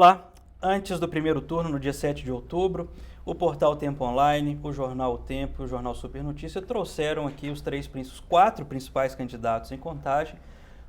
Olá, antes do primeiro turno, no dia 7 de outubro, o portal Tempo Online, o jornal O Tempo e o jornal Super Notícia trouxeram aqui os quatro principais candidatos em Contagem.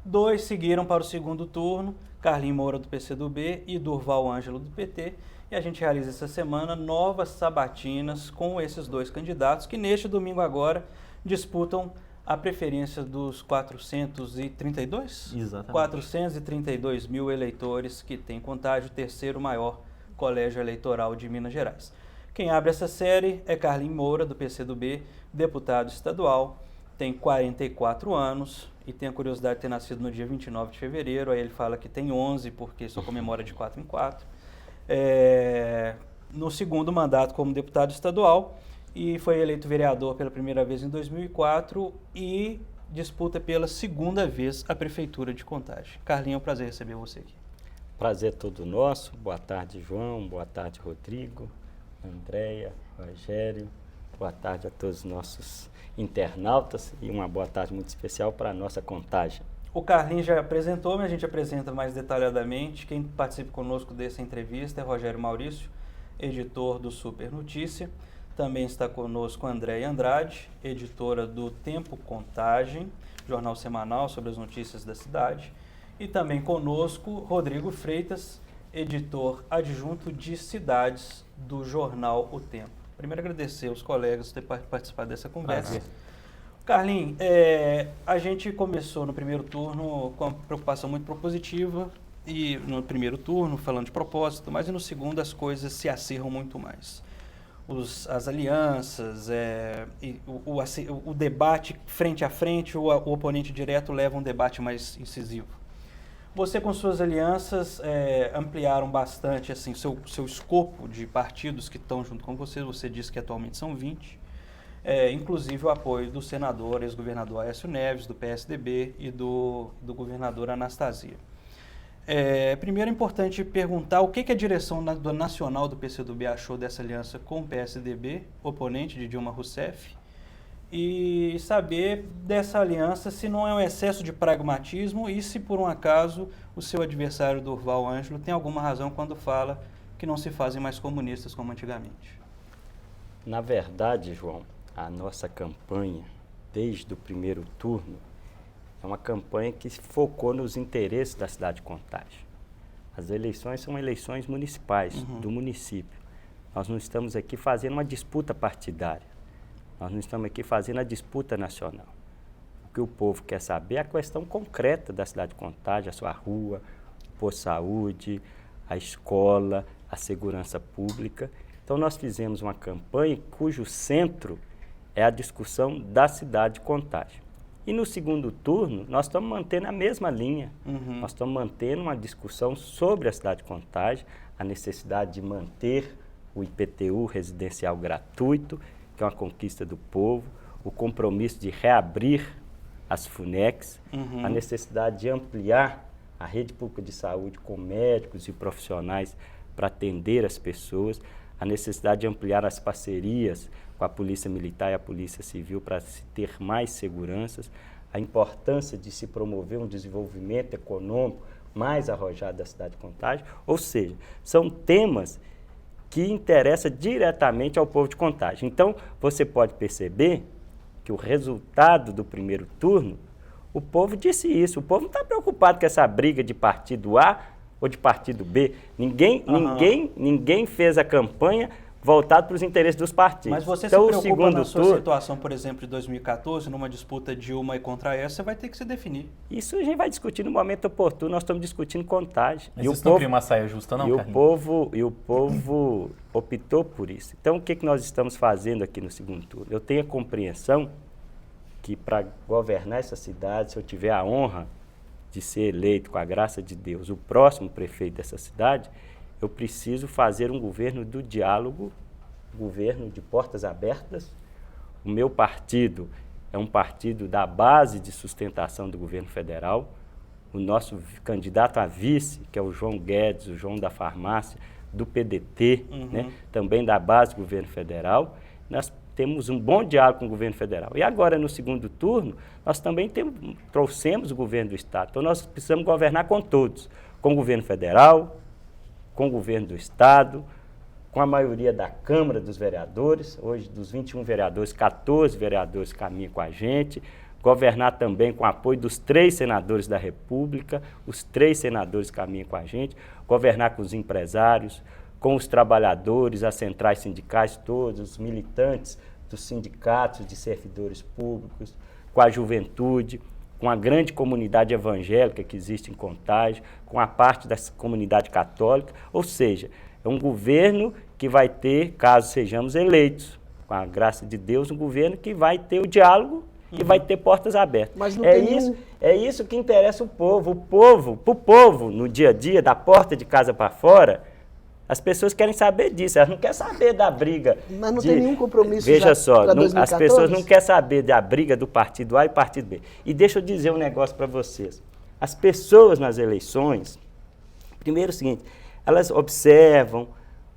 2 seguiram para o segundo turno, Carlinho Moura do PCdoB e Durval Ângelo do PT. E a gente realiza essa semana novas sabatinas com esses 2 candidatos que neste domingo agora disputam a preferência dos 432? Exatamente. 432 mil eleitores que tem Contagem, o terceiro maior colégio eleitoral de Minas Gerais. Quem abre essa série é Carlinho Moura, do PCdoB, deputado estadual, tem 44 anos e tem a curiosidade de ter nascido no dia 29 de fevereiro, aí ele fala que tem 11 porque só comemora de 4 em 4. No segundo mandato como deputado estadual, e foi eleito vereador pela primeira vez em 2004 e disputa pela segunda vez a Prefeitura de Contagem. Carlinhos, é um prazer receber você aqui. Prazer todo nosso. Boa tarde, João. Boa tarde, Rodrigo, Andréia, Rogério. Boa tarde a todos os nossos internautas e uma boa tarde muito especial para a nossa Contagem. O Carlinhos já apresentou, mas a gente apresenta mais detalhadamente. Quem participa conosco dessa entrevista é Rogério Maurício, editor do Super Notícia. Também está conosco Andréia Andrade, editora do Tempo Contagem, jornal semanal sobre as notícias da cidade. E também conosco Rodrigo Freitas, editor adjunto de cidades do jornal O Tempo. Primeiro agradecer aos colegas por ter participado dessa conversa. Carlinhos, a gente começou no primeiro turno com uma preocupação muito propositiva, e no primeiro turno falando de propósito, mas no segundo as coisas se acirram muito mais. As alianças, o debate frente a frente, o oponente direto leva um debate mais incisivo. Você, com suas alianças, ampliaram bastante assim, seu escopo de partidos que estão junto com você disse que atualmente são 20, inclusive o apoio do senador, ex-governador Aécio Neves, do PSDB e do governador Anastasia. Primeiro é importante perguntar o que a direção nacional do PCdoB achou dessa aliança com o PSDB, oponente de Dilma Rousseff, e saber dessa aliança se não é um excesso de pragmatismo e se por um acaso o seu adversário Durval Ângelo tem alguma razão quando fala que não se fazem mais comunistas como antigamente. Na verdade, João, a nossa campanha, desde o primeiro turno, é uma campanha que focou nos interesses da cidade de Contagem. As eleições são eleições municipais, do município. Nós não estamos aqui fazendo uma disputa partidária. Nós não estamos aqui fazendo a disputa nacional. O que o povo quer saber é a questão concreta da cidade de Contagem, a sua rua, o posto de saúde, a escola, a segurança pública. Então nós fizemos uma campanha cujo centro é a discussão da cidade de Contagem. E no segundo turno, nós estamos mantendo a mesma linha. Nós estamos mantendo uma discussão sobre a cidade de Contagem, a necessidade de manter o IPTU residencial gratuito, que é uma conquista do povo, o compromisso de reabrir as FUNECs, a necessidade de ampliar a rede pública de saúde com médicos e profissionais para atender as pessoas, a necessidade de ampliar as parcerias com a Polícia Militar e a Polícia Civil para se ter mais seguranças, a importância de se promover um desenvolvimento econômico mais arrojado da cidade de Contagem, ou seja, são temas que interessam diretamente ao povo de Contagem. Então, você pode perceber que o resultado do primeiro turno, o povo disse isso, o povo não está preocupado com essa briga de partido A ou de partido B, ninguém fez a campanha voltado para os interesses dos partidos. Mas você então, se preocupa na sua situação, por exemplo, de 2014, numa disputa Dilma e contra essa, você vai ter que se definir. Isso a gente vai discutir no momento oportuno, nós estamos discutindo Contagem. Mas isso não cria uma saia justa, não, Carlinhos? E o povo optou por isso. Então, o que nós estamos fazendo aqui no segundo turno? Eu tenho a compreensão que para governar essa cidade, se eu tiver a honra de ser eleito, com a graça de Deus, o próximo prefeito dessa cidade, eu preciso fazer um governo do diálogo, um governo de portas abertas. O meu partido é um partido da base de sustentação do governo federal. O nosso candidato a vice, que é o João Guedes, o João da Farmácia, do PDT, né, também da base do governo federal. Nós temos um bom diálogo com o governo federal. E agora, no segundo turno, nós também trouxemos o governo do Estado. Então, nós precisamos governar com todos, com o governo federal, com o governo do Estado, com a maioria da Câmara dos Vereadores. Hoje, dos 21 vereadores, 14 vereadores caminham com a gente. Governar também com o apoio dos 3 senadores da República, os 3 senadores caminham com a gente. Governar com os empresários, com os trabalhadores, as centrais sindicais, todos, os militantes dos sindicatos de servidores públicos, com a juventude, com a grande comunidade evangélica que existe em Contagem, com a parte da comunidade católica. Ou seja, é um governo que vai ter, caso sejamos eleitos, com a graça de Deus, um governo que vai ter o diálogo e vai ter portas abertas. Mas não é isso que interessa o povo. Para o povo, no dia a dia, da porta de casa para fora, as pessoas querem saber disso, elas não querem saber da briga. Mas não tem nenhum compromisso. Veja só, as pessoas não querem saber da briga do partido A e partido B. E deixa eu dizer um negócio para vocês. As pessoas nas eleições, primeiro é o seguinte, elas observam,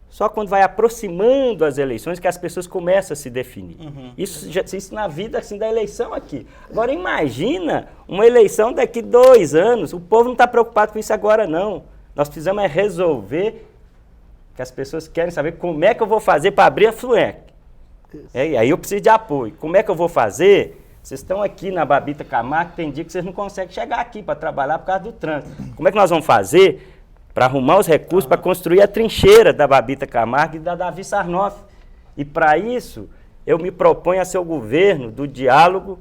só quando vai aproximando as eleições que as pessoas começam a se definir. Isso na vida assim, da eleição aqui. Agora imagina uma eleição daqui 2 anos, o povo não está preocupado com isso agora não. Nós precisamos resolver, que as pessoas querem saber como é que eu vou fazer para abrir a FLUENC. E aí eu preciso de apoio. Como é que eu vou fazer? Vocês estão aqui na Babita Camargo, tem dia que vocês não conseguem chegar aqui para trabalhar por causa do trânsito. Como é que nós vamos fazer para arrumar os recursos para construir a trincheira da Babita Camargo e da Davi Sarnoff? E para isso, eu me proponho a ser o governo do diálogo,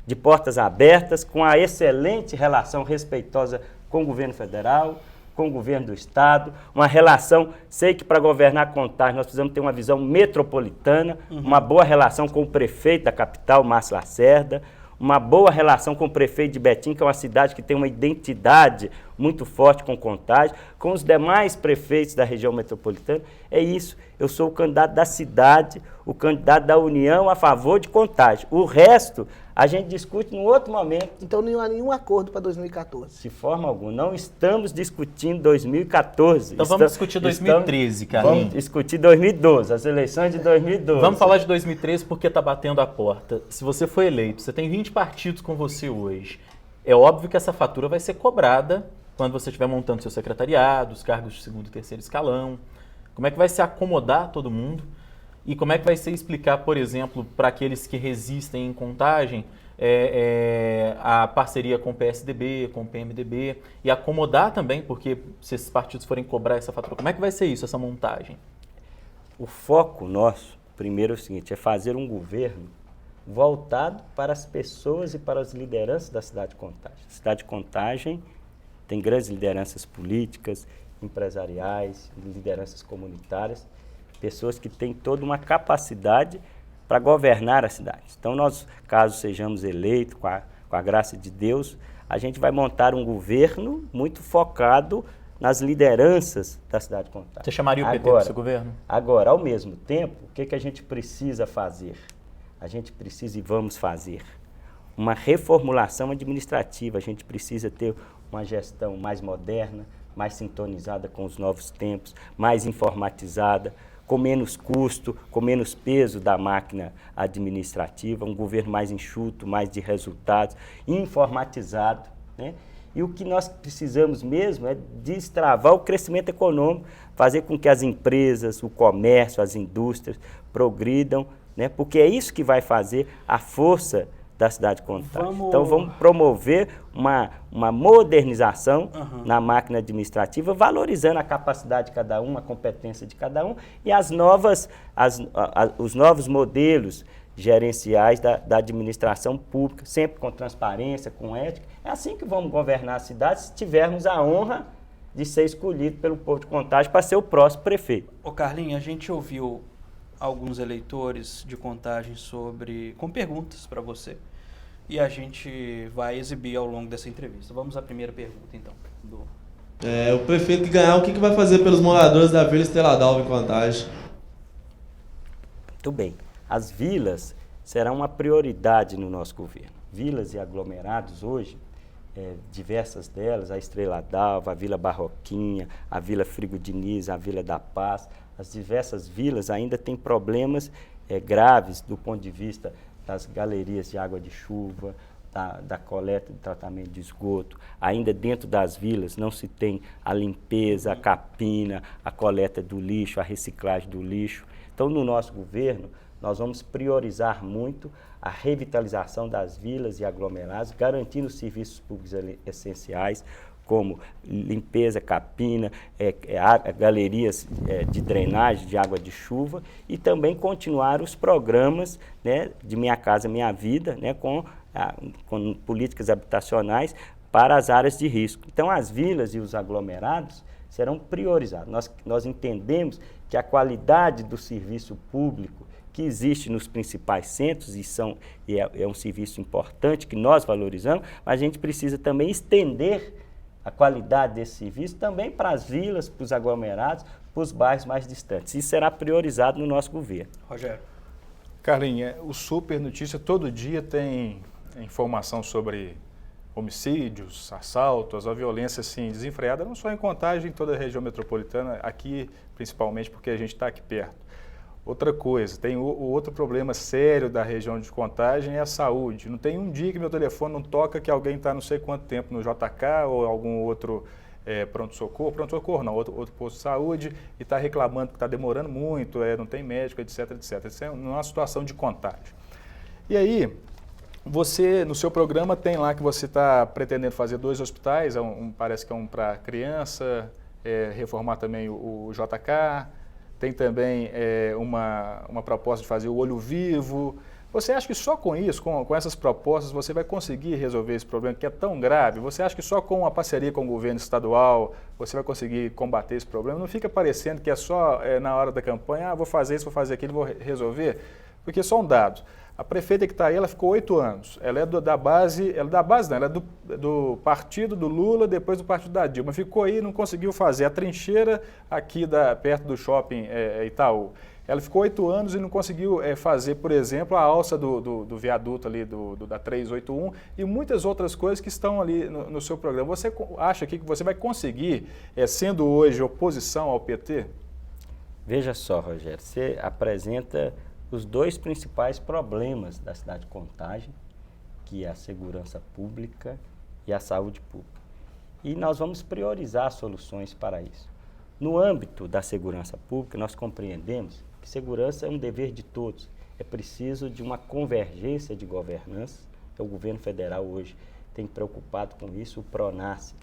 de portas abertas, com a excelente relação respeitosa com o governo federal, com o governo do Estado, uma relação, sei que para governar Contagem nós precisamos ter uma visão metropolitana, uma boa relação com o prefeito da capital, Márcio Lacerda, uma boa relação com o prefeito de Betim, que é uma cidade que tem uma identidade muito forte com Contagem, com os demais prefeitos da região metropolitana. É isso, eu sou o candidato da cidade, o candidato da União a favor de Contagem. O resto a gente discute em outro momento. Então não há nenhum acordo para 2014? De forma alguma, não estamos discutindo 2014. Então vamos discutir 2013, Carlinhos. Vamos discutir 2012, as eleições de 2012. Vamos falar de 2013 porque está batendo a porta. Se você for eleito, você tem 20 partidos com você hoje. É óbvio que essa fatura vai ser cobrada quando você estiver montando seu secretariado, os cargos de 2º e 3º escalão. Como é que vai se acomodar todo mundo? E como é que vai ser explicar, por exemplo, para aqueles que resistem em Contagem, a parceria com o PSDB, com o PMDB, e acomodar também, porque se esses partidos forem cobrar essa fatura, como é que vai ser isso, essa montagem? O foco nosso, primeiro é o seguinte, é fazer um governo voltado para as pessoas e para as lideranças da cidade de Contagem. A cidade de Contagem tem grandes lideranças políticas, empresariais, lideranças comunitárias, pessoas que têm toda uma capacidade para governar a cidade. Então, nós, caso sejamos eleitos, com a graça de Deus, a gente vai montar um governo muito focado nas lideranças da cidade de Contagem. Você chamaria o PT para o seu governo? Agora, ao mesmo tempo, o que a gente precisa fazer? A gente precisa e vamos fazer uma reformulação administrativa. A gente precisa ter uma gestão mais moderna, mais sintonizada com os novos tempos, mais informatizada, com menos custo, com menos peso da máquina administrativa, um governo mais enxuto, mais de resultados, informatizado, né? E o que nós precisamos mesmo é destravar o crescimento econômico, fazer com que as empresas, o comércio, as indústrias progridam, né? Porque é isso que vai fazer a força da cidade de Contagem. Então, vamos promover uma modernização na máquina administrativa, valorizando a capacidade de cada um, a competência de cada um e os novos modelos gerenciais da administração pública, sempre com transparência, com ética. É assim que vamos governar a cidade, se tivermos a honra de ser escolhido pelo povo de Contagem para ser o próximo prefeito. Ô Carlinhos, a gente ouviu alguns eleitores de Contagem com perguntas para você. E a gente vai exibir ao longo dessa entrevista. Vamos à primeira pergunta, então. O prefeito que ganhar, o que vai fazer pelos moradores da Vila Estrela d'Alva em Contagem? Muito bem. As vilas serão uma prioridade no nosso governo. Vilas e aglomerados hoje, diversas delas, a Estrela d'Alva, a Vila Barroquinha, a Vila Frigo Diniz, a Vila da Paz, as diversas vilas ainda têm problemas graves do ponto de vista das galerias de água de chuva, da coleta e tratamento de esgoto. Ainda dentro das vilas não se tem a limpeza, a capina, a coleta do lixo, a reciclagem do lixo. Então, no nosso governo, nós vamos priorizar muito a revitalização das vilas e aglomerados, garantindo os serviços públicos essenciais, como limpeza, capina, galerias de drenagem de água de chuva, e também continuar os programas, né, de Minha Casa Minha Vida, né, com políticas habitacionais para as áreas de risco. Então, as vilas e os aglomerados serão priorizados. Nós entendemos que a qualidade do serviço público que existe nos principais centros, e é um serviço importante que nós valorizamos, mas a gente precisa também estender a qualidade desse serviço também para as vilas, para os aglomerados, para os bairros mais distantes. Isso será priorizado no nosso governo. Rogério. Carlinha, o Super Notícia todo dia tem informação sobre homicídios, assaltos, a violência assim, desenfreada, não só em Contagem, em toda a região metropolitana, aqui principalmente porque a gente está aqui perto. Outra coisa, tem o outro problema sério da região de Contagem é a saúde. Não tem um dia que meu telefone não toca que alguém está não sei quanto tempo no JK ou algum outro pronto-socorro não, outro posto de saúde, e está reclamando que está demorando muito, não tem médico, etc, etc. Isso é uma situação de contágio. E aí, você, no seu programa, tem lá que você está pretendendo fazer 2 hospitais, parece que é um para criança, reformar também o JK, tem também uma proposta de fazer o Olho Vivo. Você acha que só com isso, com essas propostas, você vai conseguir resolver esse problema que é tão grave? Você acha que só com uma parceria com o governo estadual você vai conseguir combater esse problema? Não fica parecendo que é só na hora da campanha, vou fazer isso, vou fazer aquilo, vou resolver? Porque só um dado. A prefeita que está aí, ela ficou 8 anos. Ela é da base, ela é do partido do Lula, depois do partido da Dilma. Ficou aí e não conseguiu fazer a trincheira aqui perto do shopping Itaú. Ela ficou 8 anos e não conseguiu fazer, por exemplo, a alça do viaduto ali da 381 e muitas outras coisas que estão ali no seu programa. Você acha que você vai conseguir, sendo hoje oposição ao PT? Veja só, Rogério, você apresenta os 2 principais problemas da cidade de Contagem, que é a segurança pública e a saúde pública. E nós vamos priorizar soluções para isso. No âmbito da segurança pública, nós compreendemos que segurança é um dever de todos. É preciso de uma convergência de governança. O governo federal hoje tem preocupado com isso. O PRONASSE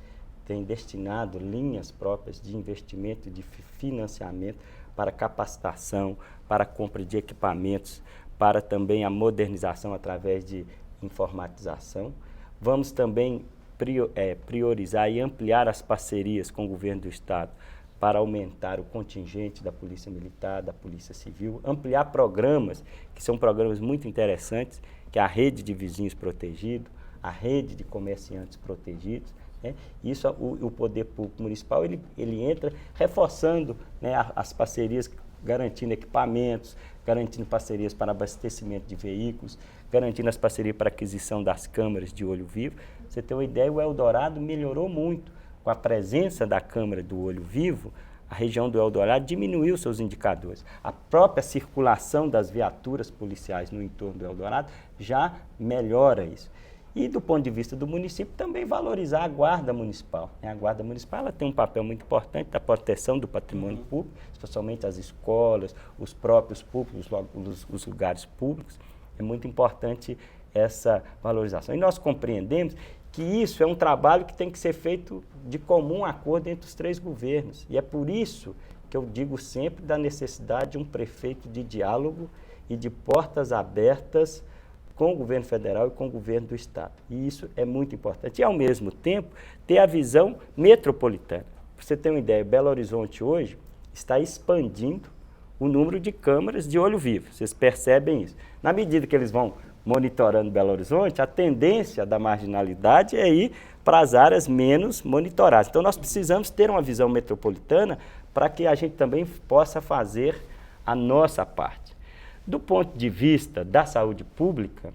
tem destinado linhas próprias de investimento e de financiamento para capacitação, para a compra de equipamentos, para também a modernização através de informatização. Vamos também priorizar e ampliar as parcerias com o governo do Estado para aumentar o contingente da Polícia Militar, da Polícia Civil, ampliar programas, que são programas muito interessantes, que é a rede de vizinhos protegidos, a rede de comerciantes protegidos, né? Isso, o poder público municipal, ele entra reforçando, né, as parcerias, garantindo equipamentos, garantindo parcerias para abastecimento de veículos, garantindo as parcerias para aquisição das câmeras de olho vivo. Você tem uma ideia, o Eldorado melhorou muito. Com a presença da câmera do olho vivo, a região do Eldorado diminuiu seus indicadores. A própria circulação das viaturas policiais no entorno do Eldorado já melhora isso. E do ponto de vista do município, também valorizar a guarda municipal. A guarda municipal ela tem um papel muito importante da proteção do patrimônio público, especialmente as escolas, os próprios públicos, os lugares públicos. É muito importante essa valorização. E nós compreendemos que isso é um trabalho que tem que ser feito de comum acordo entre os 3 governos. E é por isso que eu digo sempre da necessidade de um prefeito de diálogo e de portas abertas com o governo federal e com o governo do Estado. E isso é muito importante. E, ao mesmo tempo, ter a visão metropolitana. Para você ter uma ideia, Belo Horizonte hoje está expandindo o número de câmaras de olho vivo. Vocês percebem isso. Na medida que eles vão monitorando Belo Horizonte, a tendência da marginalidade é ir para as áreas menos monitoradas. Então, nós precisamos ter uma visão metropolitana para que a gente também possa fazer a nossa parte. Do ponto de vista da saúde pública,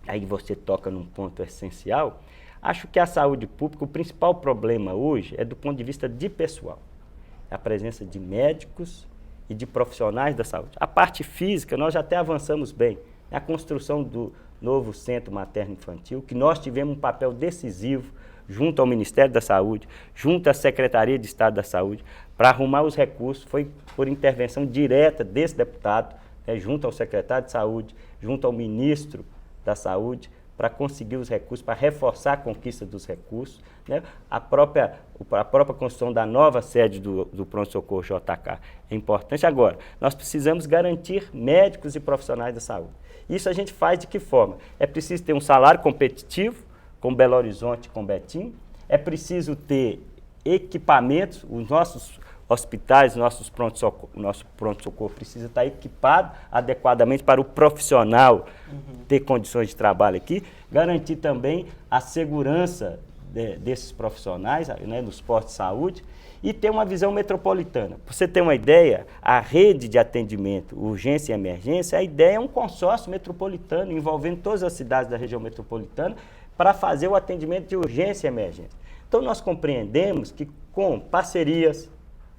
aí você toca num ponto essencial, acho que a saúde pública, o principal problema hoje é do ponto de vista de pessoal. A presença de médicos e de profissionais da saúde. A parte física, nós já até avançamos bem. a construção do novo Centro Materno-Infantil, que nós tivemos um papel decisivo junto ao Ministério da Saúde, junto à Secretaria de Estado da Saúde, para arrumar os recursos. Foi por intervenção direta desse deputado, junto ao secretário de Saúde, junto ao ministro da Saúde, para conseguir os recursos, para reforçar a conquista dos recursos, né? A própria construção da nova sede do Pronto-Socorro JK é importante. Agora, nós precisamos garantir médicos e profissionais da saúde. Isso a gente faz de que forma? É preciso ter um salário competitivo, com Belo Horizonte, com Betim. É preciso ter equipamentos, os nossos hospitais, nosso pronto-socorro precisa estar equipado adequadamente para o profissional ter condições de trabalho aqui, garantir também a segurança desses profissionais, né, nos postos de saúde, e ter uma visão metropolitana. Para você ter uma ideia, a rede de atendimento, urgência e emergência, a ideia é um consórcio metropolitano envolvendo todas as cidades da região metropolitana para fazer o atendimento de urgência e emergência. Então nós compreendemos que com parcerias,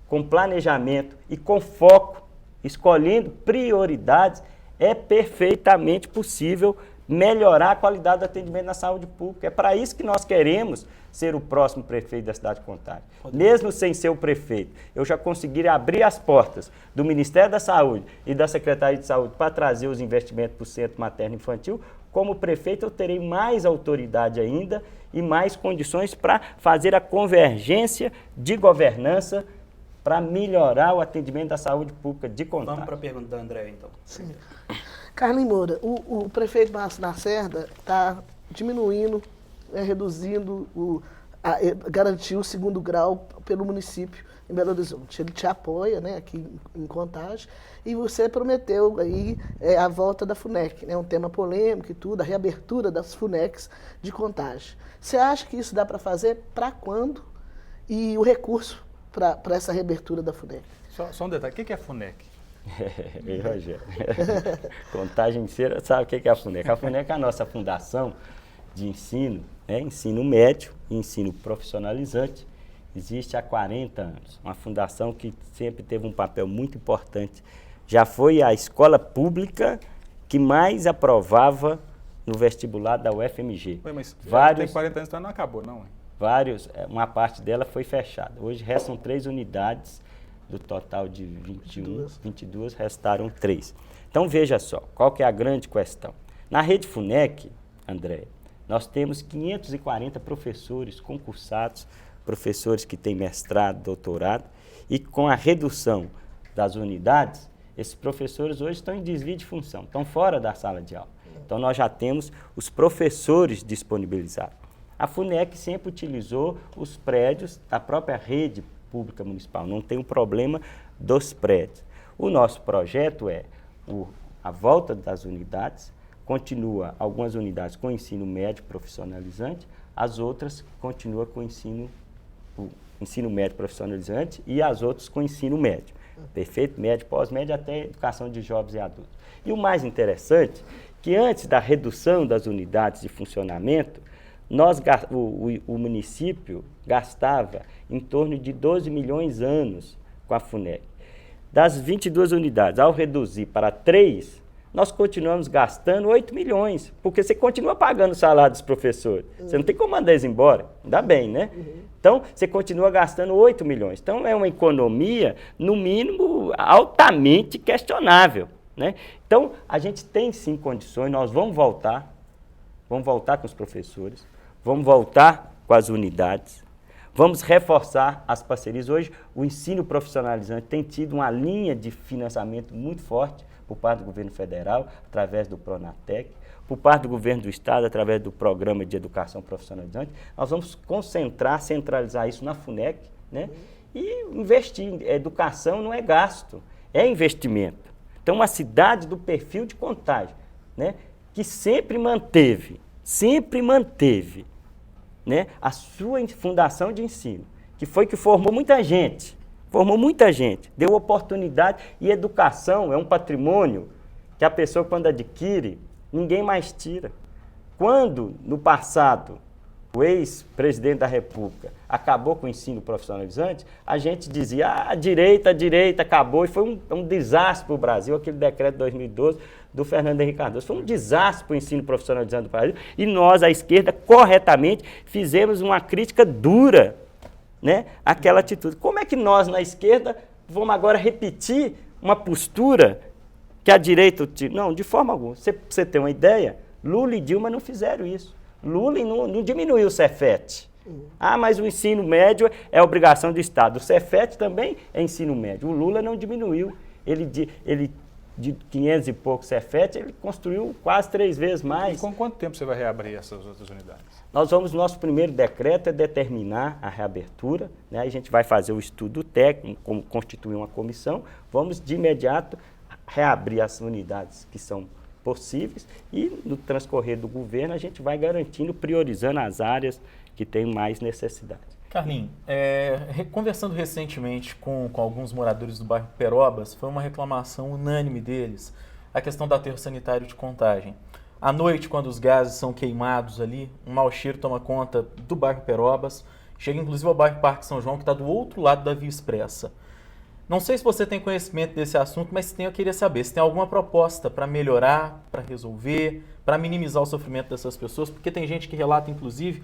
com planejamento e com foco, escolhendo prioridades, é perfeitamente possível melhorar a qualidade do atendimento na saúde pública. É para isso que nós queremos ser o próximo prefeito da cidade de Contagem. Mesmo sem ser o prefeito, eu já conseguiria abrir as portas do Ministério da Saúde e da Secretaria de Saúde para trazer os investimentos para o Centro Materno-Infantil. Como prefeito, eu terei mais autoridade ainda e mais condições para fazer a convergência de governança para melhorar o atendimento da saúde pública de Contagem. Vamos para a pergunta da André, então. Sim. Carlinhos Moura, o prefeito Márcio Lacerda está diminuindo, reduzindo, garantiu o 2º grau pelo município em Belo Horizonte. Ele te apoia, né, aqui em Contagem, e você prometeu aí a volta da FUNEC, né, um tema polêmico e tudo, a reabertura das FUNECs de Contagem. Você acha que isso dá para fazer? Para quando? E o recurso para essa reabertura da FUNEC? Só um detalhe, o que é a FUNEC? Ei, Rogério, Contagem inteira sabe o que é a FUNEC. A FUNEC é a nossa fundação de ensino, né? Ensino médio e ensino profissionalizante. Existe há 40 anos, uma fundação que sempre teve um papel muito importante. Já foi a escola pública que mais aprovava no vestibular da UFMG. Ué, mas vários, tem 40 anos, então não acabou, não? Uma parte dela foi fechada. Hoje restam 3 unidades. Do total de 22, restaram 3. Então, veja só, qual que é a grande questão? Na rede FUNEC, André, nós temos 540 professores concursados, professores que têm mestrado, doutorado, e com a redução das unidades, esses professores hoje estão em desvio de função, estão fora da sala de aula. Então, nós já temos os professores disponibilizados. A FUNEC sempre utilizou os prédios da própria rede pública municipal, não tem um problema dos prédios. O nosso projeto é a volta das unidades, continua algumas unidades com ensino médio profissionalizante, as outras continuam com ensino médio profissionalizante e as outras com ensino médio. Perfeito? Médio, pós-médio, até educação de jovens e adultos. E o mais interessante, que antes da redução das unidades de funcionamento, o município gastava em torno de 12 milhões anos com a FUNEC. Das 22 unidades, ao reduzir para 3, nós continuamos gastando 8 milhões, porque você continua pagando o salário dos professores. Você não tem como mandar eles embora, ainda bem, né? Então, você continua gastando 8 milhões. Então, é uma economia, no mínimo, altamente questionável, né? Então, a gente tem sim condições, nós vamos voltar com os professores, vamos voltar com as unidades, vamos reforçar as parcerias. Hoje, o ensino profissionalizante tem tido uma linha de financiamento muito forte por parte do governo federal, através do Pronatec, por parte do governo do estado, através do programa de educação profissionalizante. Nós vamos centralizar isso na FUNEC, né? E investir. Educação não é gasto, é investimento. Então, uma cidade do perfil de Contagem, né? Que sempre manteve, né, a sua fundação de ensino, que formou muita gente, deu oportunidade, e educação é um patrimônio que a pessoa, quando adquire, ninguém mais tira. Quando, no passado, o ex-presidente da República acabou com o ensino profissionalizante, a gente dizia, a direita acabou, e foi um desastre para o Brasil, aquele decreto de 2012 do Fernando Henrique Cardoso. Foi um desastre para o ensino profissionalizante do Brasil, e nós, a esquerda, corretamente, fizemos uma crítica dura, né, àquela atitude. Como é que nós, na esquerda, vamos agora repetir uma postura que a direita... Não, de forma alguma. Você tem uma ideia, Lula e Dilma não fizeram isso. Lula não diminuiu o Cefet. Mas o ensino médio é obrigação do Estado. O Cefet também é ensino médio. O Lula não diminuiu. Ele de 500 e pouco Cefet, ele construiu quase 3 vezes mais. E com quanto tempo você vai reabrir essas outras unidades? Nosso primeiro decreto é determinar a reabertura, né? A gente vai fazer o estudo técnico, como constituir uma comissão, vamos de imediato reabrir as unidades que são possíveis e no transcorrer do governo a gente vai garantindo, priorizando as áreas que têm mais necessidade. Carlinhos, conversando recentemente com alguns moradores do bairro Perobas, foi uma reclamação unânime deles, a questão do aterro sanitário de Contagem. À noite, quando os gases são queimados ali, um mau cheiro toma conta do bairro Perobas, chega inclusive ao bairro Parque São João, que está do outro lado da Via Expressa. Não sei se você tem conhecimento desse assunto, mas se tem, eu queria saber se tem alguma proposta para melhorar, para resolver, para minimizar o sofrimento dessas pessoas, porque tem gente que relata, inclusive,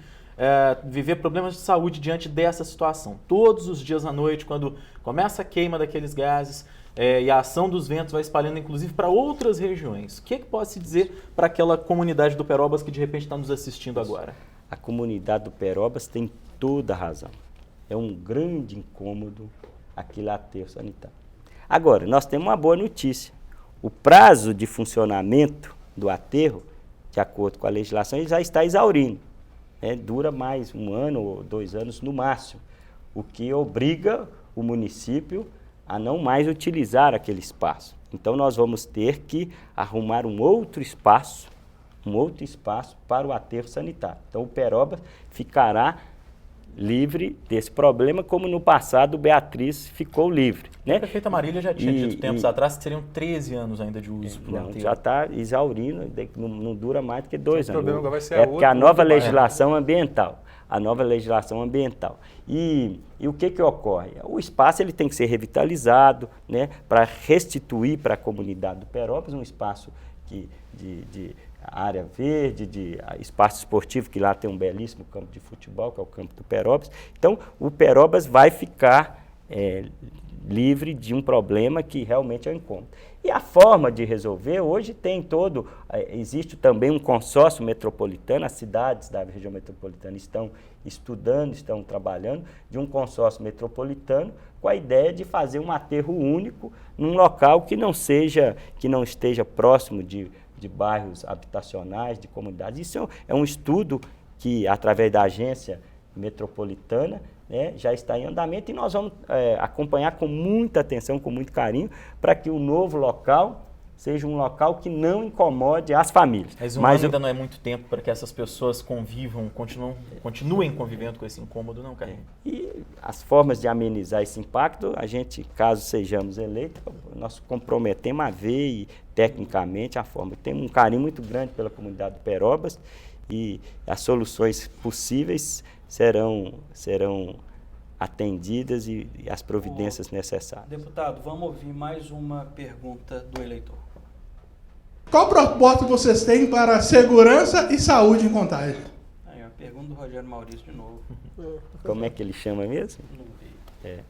viver problemas de saúde diante dessa situação. Todos os dias à noite, quando começa a queima daqueles gases e a ação dos ventos vai espalhando, inclusive, para outras regiões. O que pode se dizer para aquela comunidade do Perobas que, de repente, está nos assistindo agora? A comunidade do Perobas tem toda a razão. É um grande incômodo aquele aterro sanitário. Agora, nós temos uma boa notícia. O prazo de funcionamento do aterro, de acordo com a legislação, ele já está exaurindo. Dura mais 1 ano ou 2 anos no máximo, o que obriga o município a não mais utilizar aquele espaço. Então, nós vamos ter que arrumar um outro espaço para o aterro sanitário. Então, o Perobas ficará livre desse problema, como no passado o Beatriz ficou livre. Né? A prefeita Marília já tinha dito tempos atrás que seriam 13 anos ainda de uso. Não, já está exaurindo, não dura mais do que 2 anos. O problema vai ser porque a nova legislação ambiental. E o que ocorre? O espaço ele tem que ser revitalizado, né, para restituir para a comunidade do Perobas um espaço de área verde, de espaço esportivo, que lá tem um belíssimo campo de futebol, que é o campo do Perobas. Então, o Perobas vai ficar livre de um problema que realmente é um incômodo. E a forma de resolver, hoje existe também um consórcio metropolitano, as cidades da região metropolitana estão estudando, estão trabalhando, de um consórcio metropolitano com a ideia de fazer um aterro único num local que não esteja próximo de bairros habitacionais, de comunidades. Isso é um estudo que, através da agência metropolitana, né, já está em andamento e nós vamos acompanhar com muita atenção, com muito carinho, para que o novo local seja um local que não incomode as famílias. Mas ainda não é muito tempo para que essas pessoas continuem convivendo com esse incômodo, não, Carlinhos? E as formas de amenizar esse impacto, a gente, caso sejamos eleitos, nós comprometemos a ver e, tecnicamente, a forma. Temos um carinho muito grande pela comunidade do Perobas e as soluções possíveis serão atendidas e as providências necessárias. Deputado, vamos ouvir mais uma pergunta do eleitor. Qual proposta vocês têm para segurança e saúde em Contagem? Aí, a pergunta do Rogério Maurício de novo. Como é que ele chama mesmo? Não vi.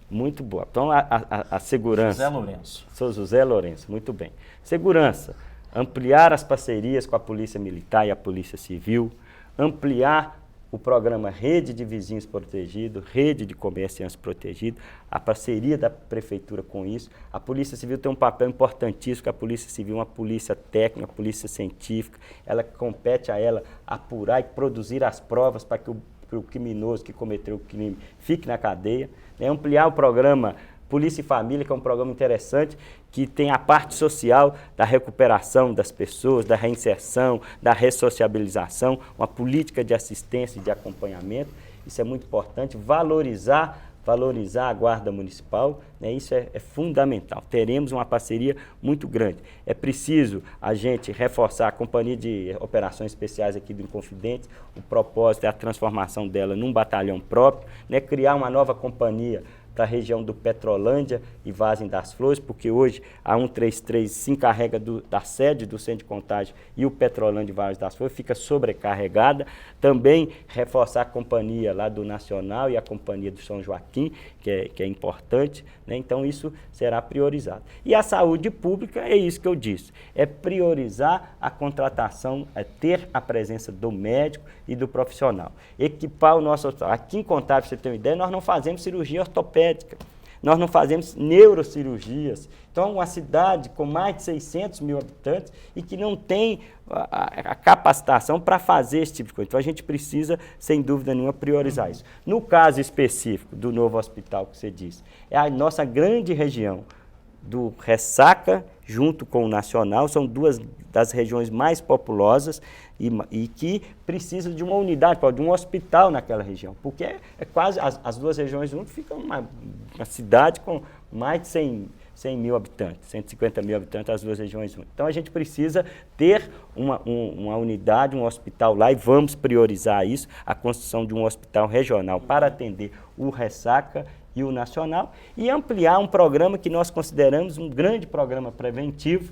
Muito boa. Então, a segurança... José Lourenço. Sou José Lourenço, muito bem. Segurança, ampliar as parcerias com a Polícia Militar e a Polícia Civil, ampliar o programa Rede de Vizinhos Protegidos, Rede de Comerciantes Protegidos, a parceria da Prefeitura com isso. A Polícia Civil tem um papel importantíssimo, porque a Polícia Civil é uma polícia técnica, uma polícia científica, ela compete a ela apurar e produzir as provas para que o criminoso que cometeu o crime fique na cadeia. Ampliar o programa Polícia e Família, que é um programa interessante, que tem a parte social da recuperação das pessoas, da reinserção, da ressociabilização, uma política de assistência e de acompanhamento. Isso é muito importante. Valorizar valorizar a Guarda Municipal, né? Isso é fundamental. Teremos uma parceria muito grande. É preciso a gente reforçar a Companhia de Operações Especiais aqui do Inconfidente. O propósito é a transformação dela num batalhão próprio, né? Criar uma nova companhia para a região do Petrolândia e Vargem das Flores, porque hoje a 133 se encarrega da sede do Centro de Contagem e o Petrolândia e Vargem das Flores fica sobrecarregada. Também reforçar a companhia lá do Nacional e a companhia do São Joaquim, que é importante, né? Então isso será priorizado. E a saúde pública, é isso que eu disse, é priorizar a contratação, é ter a presença do médico e do profissional. Equipar o nosso hospital. Aqui em Contagem, para você ter uma ideia, nós não fazemos cirurgia ortopédica. Nós não fazemos neurocirurgias. Então, uma cidade com mais de 600 mil habitantes e que não tem a capacitação para fazer esse tipo de coisa. Então, a gente precisa, sem dúvida nenhuma, priorizar isso. No caso específico do novo hospital que você disse, é a nossa grande região do Ressaca, junto com o Nacional, são duas das regiões mais populosas e que precisam de uma unidade, de um hospital naquela região, porque é quase, as duas regiões juntas ficam uma cidade com mais de 100 mil habitantes, 150 mil habitantes, as duas regiões juntas. Então a gente precisa ter uma unidade, um hospital lá e vamos priorizar isso, a construção de um hospital regional para atender o Ressaca e o Nacional, e ampliar um programa que nós consideramos um grande programa preventivo,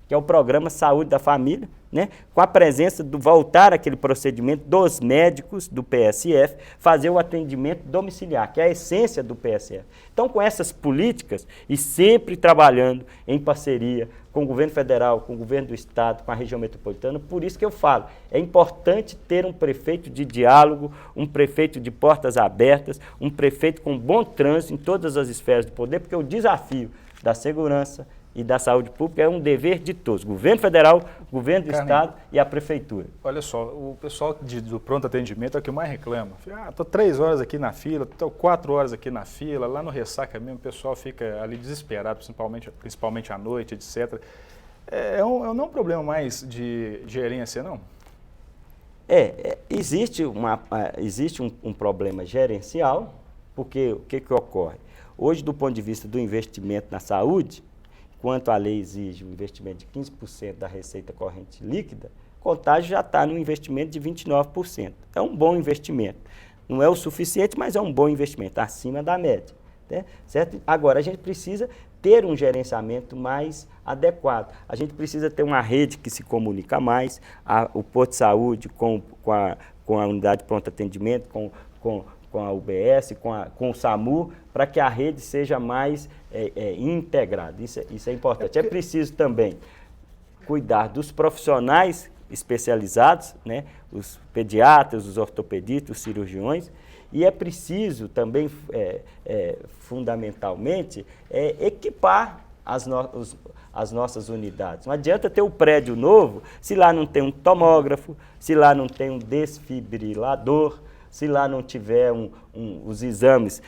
que é o Programa Saúde da Família, né? Com a presença voltar aquele procedimento dos médicos do PSF, fazer o atendimento domiciliar, que é a essência do PSF. Então, com essas políticas, e sempre trabalhando em parceria com o governo federal, com o governo do estado, com a região metropolitana, por isso que eu falo, é importante ter um prefeito de diálogo, um prefeito de portas abertas, um prefeito com bom trânsito em todas as esferas do poder, porque o desafio da segurança e da saúde pública é um dever de todos, governo federal, governo do estado e a prefeitura. Olha só, o pessoal do pronto atendimento é o que mais reclama. Estou 3 horas aqui na fila, estou 4 horas aqui na fila, lá no Ressaca mesmo, o pessoal fica ali desesperado, principalmente à noite, etc. Não é um problema mais de gerência, não? Existe um problema gerencial, porque o que ocorre? Hoje, do ponto de vista do investimento na saúde, quanto a lei exige um investimento de 15% da receita corrente líquida, Contagem já está no investimento de 29%. É um bom investimento. Não é o suficiente, mas é um bom investimento, acima da média. Né? Certo? Agora, a gente precisa ter um gerenciamento mais adequado. A gente precisa ter uma rede que se comunica mais, o posto de saúde com a unidade de pronto atendimento, com a UBS, com o SAMU, para que a rede seja mais integrada. Isso é importante. É preciso também cuidar dos profissionais especializados, né? Os pediatras, os ortopedistas, os cirurgiões, e é preciso também, fundamentalmente, equipar as nossas unidades. Não adianta ter um prédio novo se lá não tem um tomógrafo, se lá não tem um desfibrilador, se lá não tiver os exames,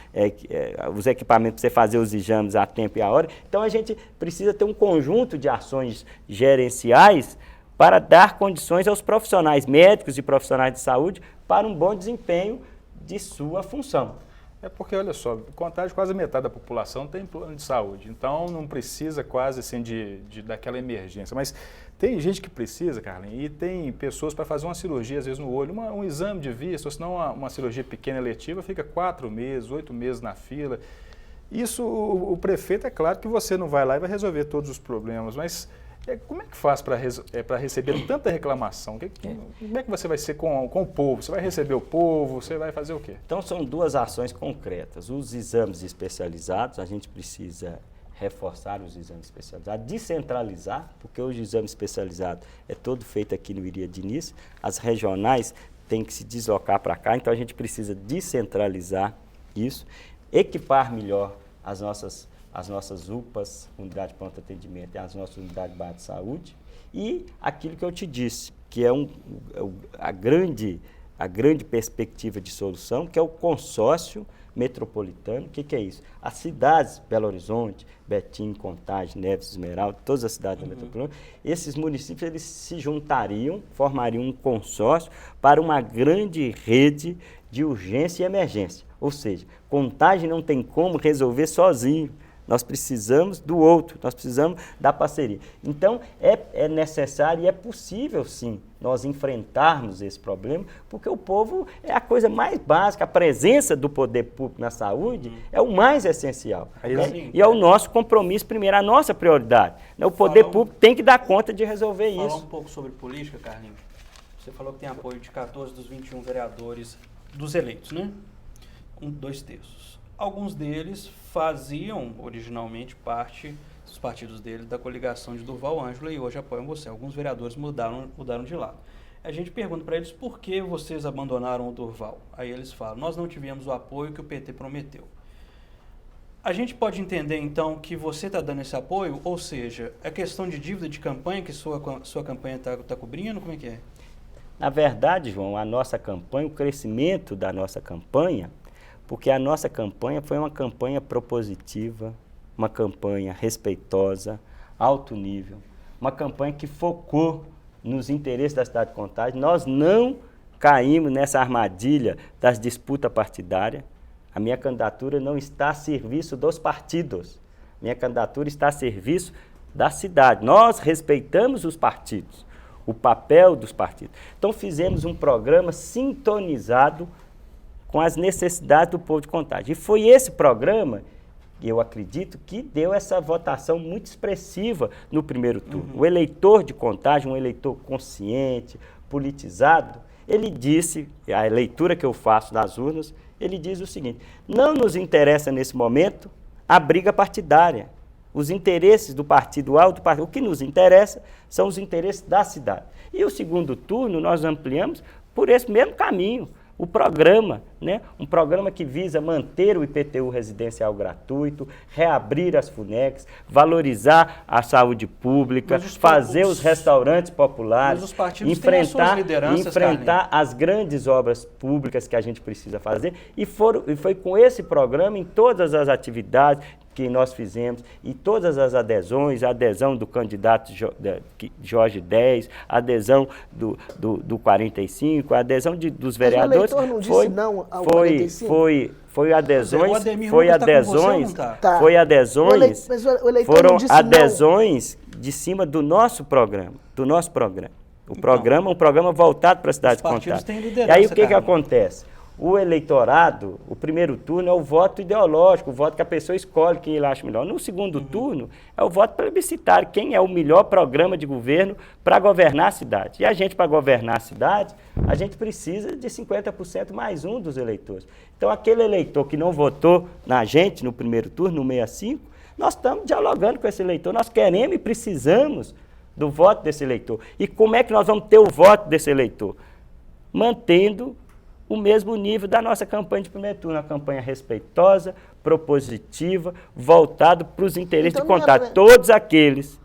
os equipamentos para você fazer os exames a tempo e a hora. Então, a gente precisa ter um conjunto de ações gerenciais para dar condições aos profissionais médicos e profissionais de saúde para um bom desempenho de sua função. Porque, olha só, Contagem, quase metade da população tem plano de saúde, então não precisa quase assim daquela emergência. Mas tem gente que precisa, Carlinhos, e tem pessoas para fazer uma cirurgia, às vezes no olho, um exame de vista, ou senão uma cirurgia pequena eletiva, fica 4 meses, 8 meses na fila. Isso, o prefeito, é claro que você não vai lá e vai resolver todos os problemas, mas como é que faz para receber tanta reclamação? Como é que você vai ser com o povo? Você vai receber o povo? Você vai fazer o quê? Então, são duas ações concretas. Os exames especializados, a gente precisa reforçar os exames especializados, descentralizar, porque hoje o exame especializado é todo feito aqui no Iria Diniz, as regionais têm que se deslocar para cá, então a gente precisa descentralizar isso, equipar melhor as nossas UPAs, unidade de pronto atendimento, e as nossas unidades básicas de saúde, e aquilo que eu te disse, que é a grande perspectiva de solução, que é o consórcio metropolitano. O que é isso? As cidades, Belo Horizonte, Betim, Contagem, Neves, Esmeralda, todas as cidades da metropolitana, esses municípios eles se juntariam, formariam um consórcio para uma grande rede de urgência e emergência. Ou seja, Contagem não tem como resolver sozinho. Nós precisamos do outro, nós precisamos da parceria. Então, é necessário e é possível, sim, nós enfrentarmos esse problema, porque o povo é a coisa mais básica, a presença do poder público na saúde é o mais essencial. E é o nosso compromisso primeiro, a nossa prioridade. O poder público tem que dar conta de resolver isso. Falar um pouco sobre política, Carlinhos. Você falou que tem apoio de 14 dos 21 vereadores dos eleitos, né? 2 terços. Alguns deles faziam originalmente parte, os partidos deles, da coligação de Durval Ângelo e hoje apoiam você. Alguns vereadores mudaram de lado. A gente pergunta para eles por que vocês abandonaram o Durval. Aí eles falam, nós não tivemos o apoio que o PT prometeu. A gente pode entender então que você está dando esse apoio, ou seja, é questão de dívida de campanha que sua campanha está cobrindo? Como é que é? Na verdade, João, a nossa campanha, o crescimento da nossa campanha, porque a nossa campanha foi uma campanha propositiva, uma campanha respeitosa, alto nível, uma campanha que focou nos interesses da cidade de Contagem. Nós não caímos nessa armadilha das disputas partidárias. A minha candidatura não está a serviço dos partidos. Minha candidatura está a serviço da cidade. Nós respeitamos os partidos, o papel dos partidos. Então, fizemos um programa sintonizado com as necessidades do povo de Contagem. E foi esse programa, eu acredito, que deu essa votação muito expressiva no primeiro turno. O eleitor de Contagem, um eleitor consciente, politizado, ele disse, a leitura que eu faço das urnas, ele diz o seguinte, não nos interessa nesse momento a briga partidária. Os interesses do partido A ou do partido, o que nos interessa são os interesses da cidade. E o segundo turno nós ampliamos por esse mesmo caminho. O programa, né? Um programa que visa manter o IPTU residencial gratuito, reabrir as FUNECs, valorizar a saúde pública, fazer os restaurantes populares, enfrentar as grandes obras públicas que a gente precisa fazer. E foi com esse programa, em todas as atividades que nós fizemos, e todas as adesões, a adesão do candidato Jorge 10, a adesão do 45, a adesão dos vereadores, o eleitor não disse não ao 45? Foi adesões, foram adesões de cima do nosso programa, O programa é um programa voltado para a cidade de Contagem. E aí o que acontece? O eleitorado, o primeiro turno é o voto ideológico, o voto que a pessoa escolhe quem ele acha melhor. No segundo turno é o voto plebiscitário, quem é o melhor programa de governo para governar a cidade. E a gente, para governar a cidade, a gente precisa de 50% mais um dos eleitores. Então, aquele eleitor que não votou na gente no primeiro turno, no 65, nós estamos dialogando com esse eleitor, nós queremos e precisamos do voto desse eleitor. E como é que nós vamos ter o voto desse eleitor? Mantendo o mesmo nível da nossa campanha de primeiro turno, uma campanha respeitosa, propositiva, voltada para os interesses de Contagem. Todos aqueles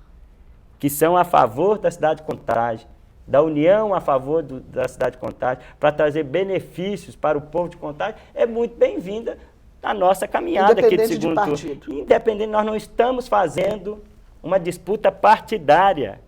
que são a favor da cidade de Contagem, da união a favor da cidade de Contagem, para trazer benefícios para o povo de Contagem, é muito bem-vinda a nossa caminhada aqui de segundo turno. Independente, nós não estamos fazendo uma disputa partidária.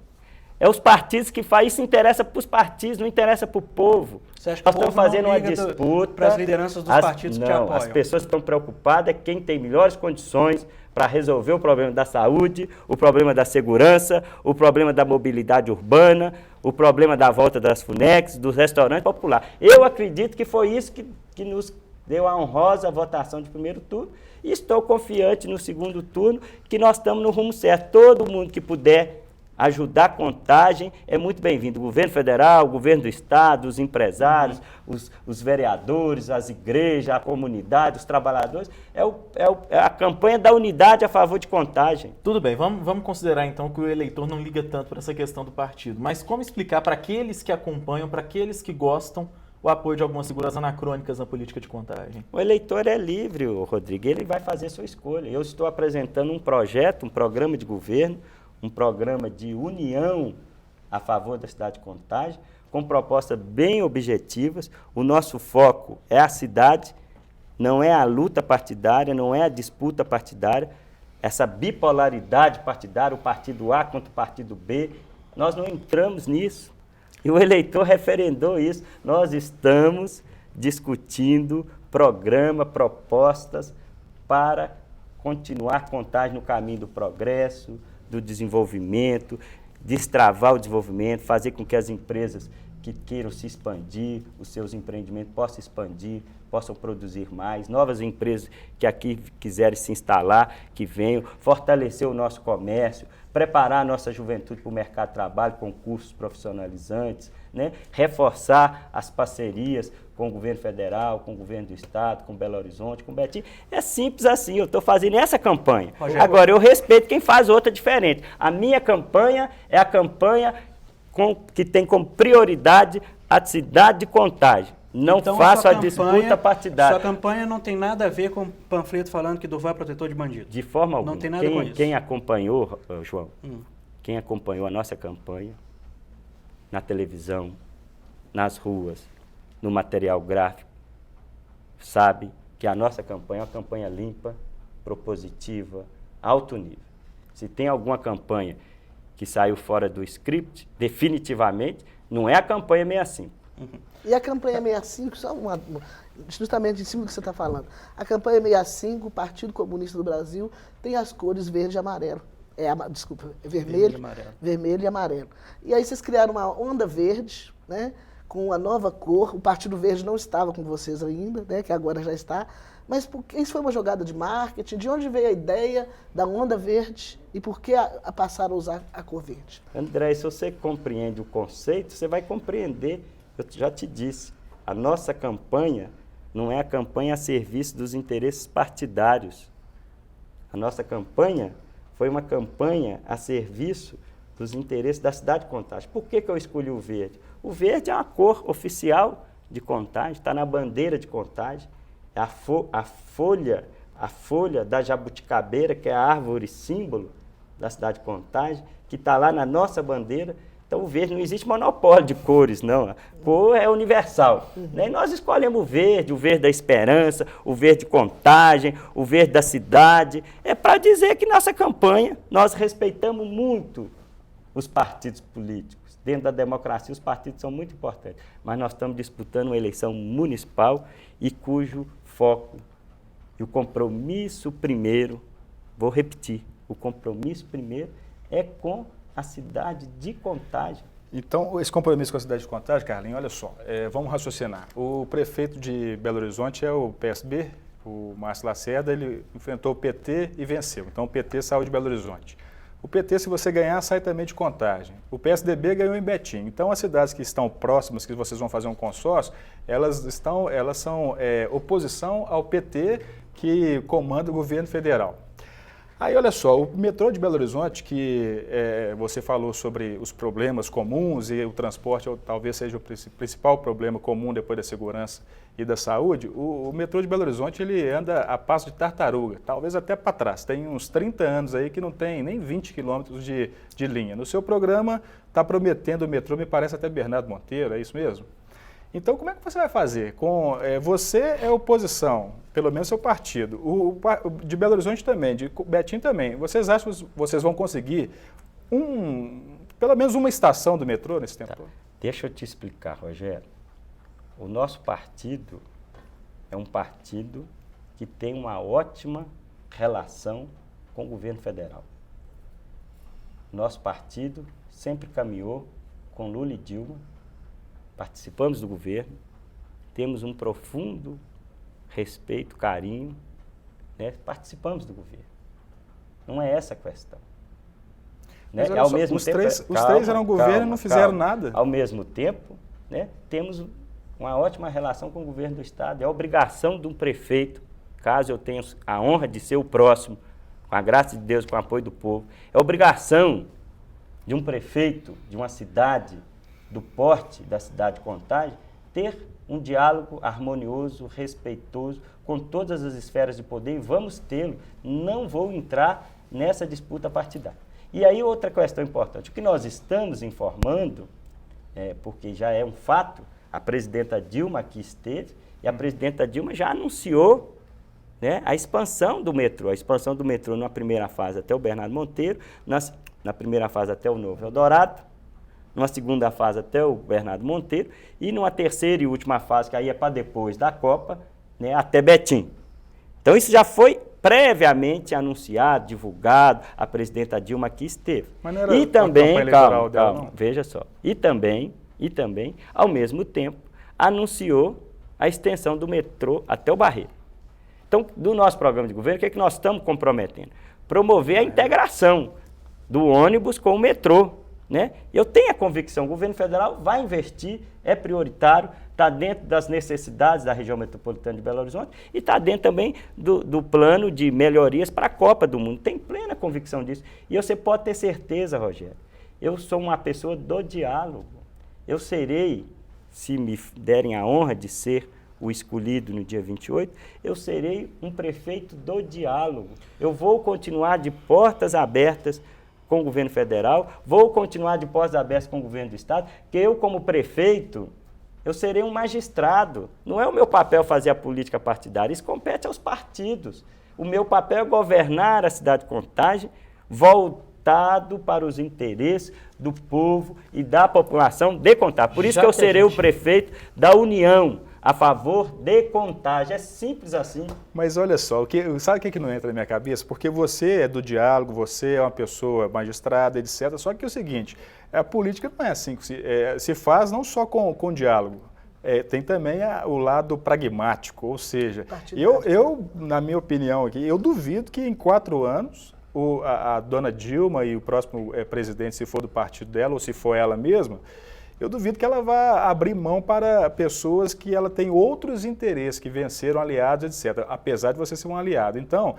É os partidos que fazem, isso interessa para os partidos, não interessa para o povo. Você acha que nós estamos fazendo uma disputa para as lideranças dos partidos que te apoiam? As pessoas estão preocupadas é quem tem melhores condições para resolver o problema da saúde, o problema da segurança, o problema da mobilidade urbana, o problema da volta das FUNECs, dos restaurantes populares. Eu acredito que foi isso que nos deu a honrosa votação de primeiro turno e estou confiante no segundo turno que nós estamos no rumo certo. Todo mundo que puder ajudar a Contagem é muito bem-vindo. O governo federal, o governo do estado, os empresários, os vereadores, as igrejas, a comunidade, os trabalhadores. É a campanha da unidade a favor de Contagem. Tudo bem, vamos considerar então que o eleitor não liga tanto para essa questão do partido. Mas como explicar para aqueles que acompanham, para aqueles que gostam, o apoio de algumas figuras anacrônicas na política de Contagem? O eleitor é livre, Rodrigo, ele vai fazer sua escolha. Eu estou apresentando um projeto, um programa de governo, um programa de união a favor da cidade de Contagem, com propostas bem objetivas. O nosso foco é a cidade, não é a luta partidária, não é a disputa partidária, essa bipolaridade partidária, o partido A contra o partido B, nós não entramos nisso. E o eleitor referendou isso. Nós estamos discutindo programa, propostas para continuar Contagem no caminho do progresso, do desenvolvimento, destravar o desenvolvimento, fazer com que as empresas que queiram se expandir, os seus empreendimentos possam expandir, possam produzir mais, novas empresas que aqui quiserem se instalar, que venham, fortalecer o nosso comércio, preparar a nossa juventude para o mercado de trabalho com cursos profissionalizantes, né? Reforçar as parcerias com o governo federal, com o governo do estado, com Belo Horizonte, com Betim. É simples assim, eu estou fazendo essa campanha. Rogério, agora, eu respeito quem faz outra diferente. A minha campanha é a campanha que tem como prioridade a cidade de Contagem. Não então, faço a campanha, disputa partidária. Sua campanha não tem nada a ver com o panfleto falando que Durval é protetor de bandidos. De forma alguma. Não tem nada com isso. Quem acompanhou, João, quem acompanhou a nossa campanha na televisão, nas ruas, no material gráfico, sabe que a nossa campanha é uma campanha limpa, propositiva, alto nível. Se tem alguma campanha que saiu fora do script, definitivamente, não é a campanha 65. E a campanha 65, justamente em cima do que você está falando, a campanha 65, o Partido Comunista do Brasil, tem as cores verde e amarelo. Vermelho e amarelo. E aí vocês criaram uma onda verde, né, com uma nova cor. O Partido Verde não estava com vocês ainda, né, que agora já está. Mas isso foi uma jogada de marketing? De onde veio a ideia da onda verde e por que passaram a usar a cor verde? André, se você compreende o conceito, você vai compreender. Eu já te disse, a nossa campanha não é a campanha a serviço dos interesses partidários. A nossa campanha foi uma campanha a serviço dos interesses da cidade de Contagem. Por que eu escolhi o verde? O verde é uma cor oficial de Contagem, está na bandeira de Contagem. A folha da jabuticabeira, que é a árvore símbolo da cidade de Contagem, que está lá na nossa bandeira. Então, o verde, não existe monopólio de cores, não. A cor é universal. Né? E nós escolhemos o verde da esperança, o verde de Contagem, o verde da cidade. É para dizer que nossa campanha, nós respeitamos muito os partidos políticos. Dentro da democracia, os partidos são muito importantes. Mas nós estamos disputando uma eleição municipal e cujo foco e o compromisso primeiro, vou repetir, o compromisso primeiro é com a cidade de Contagem. Então, esse compromisso com a cidade de Contagem, Carlinhos, olha só, vamos raciocinar. O prefeito de Belo Horizonte é o PSB, o Márcio Lacerda, ele enfrentou o PT e venceu. Então, o PT saiu de Belo Horizonte. O PT, se você ganhar, sai também de Contagem. O PSDB ganhou em Betim. Então, as cidades que estão próximas, que vocês vão fazer um consórcio, elas são oposição ao PT que comanda o governo federal. Aí, olha só, o metrô de Belo Horizonte, que você falou sobre os problemas comuns e o transporte talvez seja o principal problema comum depois da segurança e da saúde, o metrô de Belo Horizonte ele anda a passo de tartaruga, talvez até para trás. Tem uns 30 anos aí que não tem nem 20 quilômetros de linha. No seu programa está prometendo o metrô, me parece até Bernardo Monteiro, é isso mesmo? Então, como é que você vai fazer? Você é oposição, pelo menos seu partido, o de Belo Horizonte também, de Betim também. Vocês acham que vocês vão conseguir pelo menos uma estação do metrô nesse tempo? Tá. Deixa eu te explicar, Rogério. O nosso partido é um partido que tem uma ótima relação com o governo federal. Nosso partido sempre caminhou com Lula e Dilma. Participamos do governo, temos um profundo respeito, carinho, né? Participamos do governo. Não é essa a questão. Né? Mas, ao mesmo tempo, os três eram governo e não fizeram nada. Ao mesmo tempo, né, temos uma ótima relação com o governo do Estado. É obrigação de um prefeito, caso eu tenha a honra de ser o próximo, com a graça de Deus, com o apoio do povo, é obrigação de um prefeito de uma cidade do porte da cidade de Contagem, ter um diálogo harmonioso, respeitoso, com todas as esferas de poder, e vamos tê-lo. Não vou entrar nessa disputa partidária. E aí outra questão importante, o que nós estamos informando, porque já é um fato, a presidenta Dilma aqui esteve, e a presidenta Dilma já anunciou, né, a expansão do metrô na primeira fase até o Bernardo Monteiro, na primeira fase até o Novo Eldorado, numa segunda fase até o Bernardo Monteiro, e numa terceira e última fase, que aí é para depois da Copa, né, até Betim. Então isso já foi previamente anunciado, divulgado, a presidenta Dilma aqui esteve. Mas não era E também, campanha eleitoral dela, calma, não? veja só, e também, ao mesmo tempo, anunciou a extensão do metrô até o Barreiro. Então, do nosso programa de governo, o que é que nós estamos comprometendo? Promover a integração do ônibus com o metrô, né? Eu tenho a convicção, o governo federal vai investir, é prioritário, está dentro das necessidades da região metropolitana de Belo Horizonte e está dentro também do plano de melhorias para a Copa do Mundo. Tem plena convicção disso. E você pode ter certeza, Rogério, eu sou uma pessoa do diálogo. Eu serei, se me derem a honra de ser o escolhido no dia 28, eu serei um prefeito do diálogo. Eu vou continuar de portas abertas com o governo federal, vou continuar de portas abertas com o governo do estado, que eu, como prefeito, eu serei um magistrado. Não é o meu papel fazer a política partidária, isso compete aos partidos. O meu papel é governar a cidade de Contagem, voltado para os interesses do povo e da população de Contagem. Por isso que eu serei o prefeito da União, a favor de Contagem. É simples assim. Mas olha só, sabe o que não entra na minha cabeça? Porque você é do diálogo, você é uma pessoa magistrada, etc. Só que é o seguinte, a política não é assim que se faz, não só com diálogo. Tem também o lado pragmático, ou seja, eu, na minha opinião aqui, eu duvido que em 4 anos a dona Dilma e o próximo presidente, se for do partido dela ou se for ela mesma, eu duvido que ela vá abrir mão para pessoas que ela tem outros interesses, que venceram aliados, etc., apesar de você ser um aliado. Então,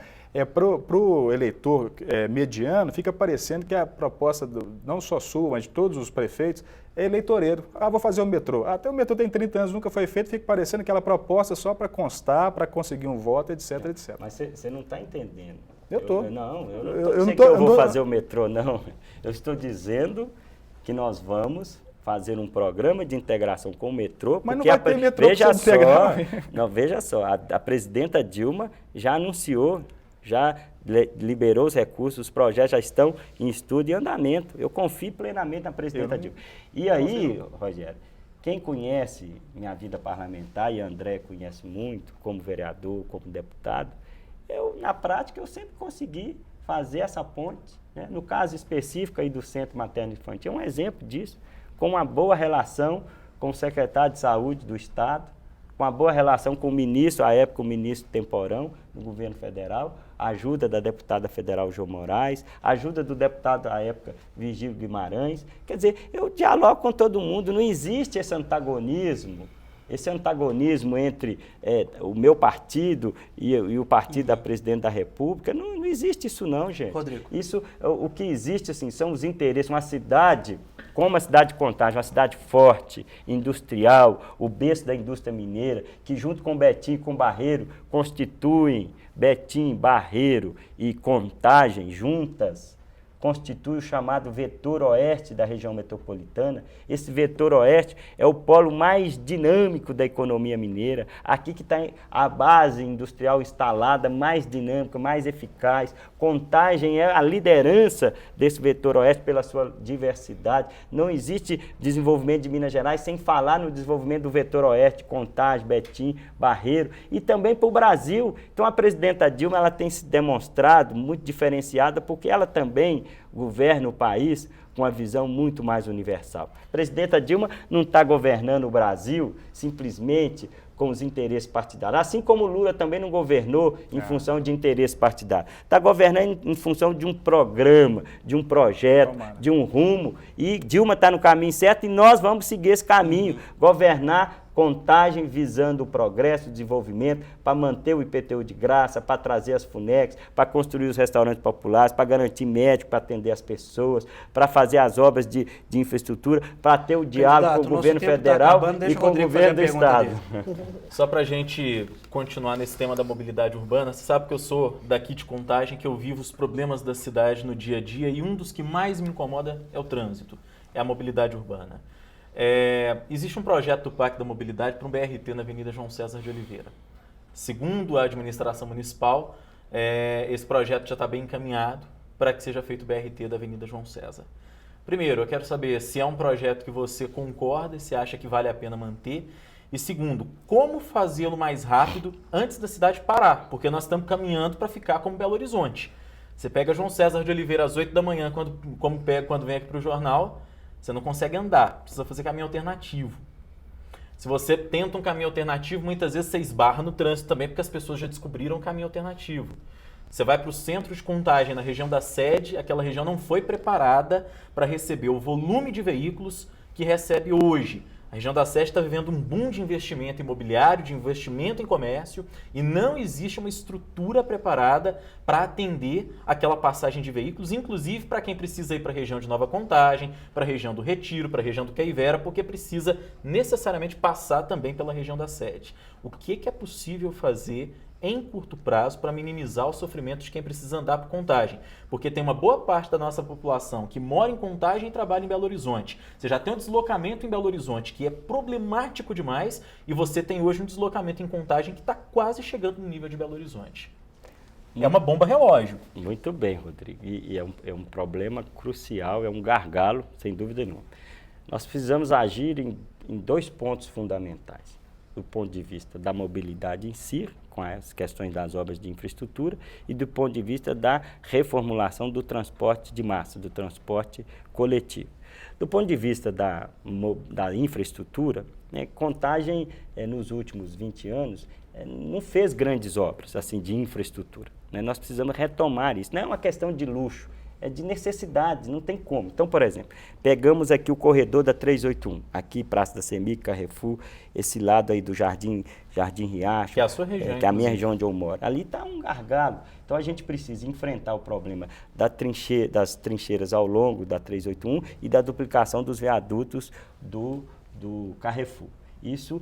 para o eleitor mediano, fica parecendo que a proposta, não só sua, mas de todos os prefeitos, é eleitoreiro. Vou fazer o metrô. Até o metrô tem 30 anos, nunca foi feito, fica parecendo aquela proposta só para constar, para conseguir um voto, etc., etc. Mas você não está entendendo. Eu estou. Eu não estou dizendo que eu vou fazer o metrô, não. Eu estou dizendo que nós vamos fazer um programa de integração com o metrô, mas porque não vai ter metrô veja só, a presidenta Dilma já anunciou, já liberou os recursos, os projetos já estão em estudo e andamento. Eu confio plenamente na presidenta Dilma. E aí, Rogério, quem conhece minha vida parlamentar, e André conhece muito, como vereador, como deputado, na prática eu sempre consegui fazer essa ponte, né? No caso específico aí do Centro Materno Infantil, é um exemplo disso, com uma boa relação com o secretário de Saúde do Estado, com uma boa relação com o ministro, à época o ministro Temporão, do governo federal, ajuda da deputada federal João Moraes, ajuda do deputado, à época, Virgílio Guimarães. Quer dizer, eu dialogo com todo mundo, não existe esse antagonismo entre o meu partido e o partido da presidente da República. Não existe isso não, gente. Rodrigo. Isso, o que existe assim, são os interesses. Uma cidade como a cidade de Contagem, uma cidade forte, industrial, o berço da indústria mineira, que junto com Betim e com Barreiro constituem Betim, Barreiro e Contagem juntas, constitui o chamado vetor oeste da região metropolitana. Esse vetor oeste é o polo mais dinâmico da economia mineira, aqui que está a base industrial instalada, mais dinâmica, mais eficaz. Contagem é a liderança desse vetor oeste pela sua diversidade. Não existe desenvolvimento de Minas Gerais sem falar no desenvolvimento do vetor oeste, Contagem, Betim, Barreiro, e também para o Brasil. Então a presidenta Dilma ela tem se demonstrado muito diferenciada porque ela também governa o país com uma visão muito mais universal. A presidenta Dilma não está governando o Brasil simplesmente com os interesses partidários, assim como Lula também não governou em função de interesses partidários. Está governando em função de um programa, de um projeto, de um rumo, e Dilma está no caminho certo e nós vamos seguir esse caminho, governar Contagem visando o progresso, o desenvolvimento, para manter o IPTU de graça, para trazer as FUNECs, para construir os restaurantes populares, para garantir médico, para atender as pessoas, para fazer as obras de infraestrutura, para ter o diálogo com o governo federal e com o governo do Estado. Só para a gente continuar nesse tema da mobilidade urbana, você sabe que eu sou daqui de Contagem, que eu vivo os problemas da cidade no dia a dia e um dos que mais me incomoda é o trânsito, é a mobilidade urbana. Existe um projeto do Parque da Mobilidade para um BRT na Avenida João César de Oliveira. Segundo a administração municipal, esse projeto já está bem encaminhado para que seja feito o BRT da Avenida João César. Primeiro, eu quero saber se é um projeto que você concorda, se acha que vale a pena manter, E segundo, como fazê-lo mais rápido antes da cidade parar, porque nós estamos caminhando para ficar como Belo Horizonte. Você pega João César de Oliveira às 8 da manhã, quando vem aqui para o jornal, você não consegue andar, precisa fazer caminho alternativo. Se você tenta um caminho alternativo, muitas vezes você esbarra no trânsito também, porque as pessoas já descobriram um caminho alternativo. Você vai para o centro de contagem na região da sede, aquela região não foi preparada para receber o volume de veículos que recebe hoje. A região da sede está vivendo um boom de investimento imobiliário, de investimento em comércio, e não existe uma estrutura preparada para atender aquela passagem de veículos, inclusive para quem precisa ir para a região de Nova Contagem, para a região do Retiro, para a região do Caivera, porque precisa necessariamente passar também pela região da sede. O que é possível fazer em curto prazo para minimizar o sofrimento de quem precisa andar por Contagem? Porque tem uma boa parte da nossa população que mora em Contagem e trabalha em Belo Horizonte. Você já tem um deslocamento em Belo Horizonte que é problemático demais e você tem hoje um deslocamento em Contagem que está quase chegando no nível de Belo Horizonte. É uma bomba relógio. Muito bem, Rodrigo. E é um problema crucial, é um gargalo, sem dúvida nenhuma. Nós precisamos agir em 2 pontos fundamentais. Do ponto de vista da mobilidade em si, com as questões das obras de infraestrutura, e do ponto de vista da reformulação do transporte de massa, do transporte coletivo. Do ponto de vista da infraestrutura, né, Contagem, nos últimos 20 anos, não fez grandes obras assim, de infraestrutura. Né? Nós precisamos retomar isso. Não é uma questão de luxo, é de necessidade, não tem como. Então, por exemplo, pegamos aqui o corredor da 381, aqui Praça da Semic, Carrefour, esse lado aí do Jardim Riacho, que é a sua região, que é a minha região onde eu moro. Ali está um gargalo. Então, a gente precisa enfrentar o problema das trincheiras ao longo da 381 e da duplicação dos viadutos do Carrefour. Isso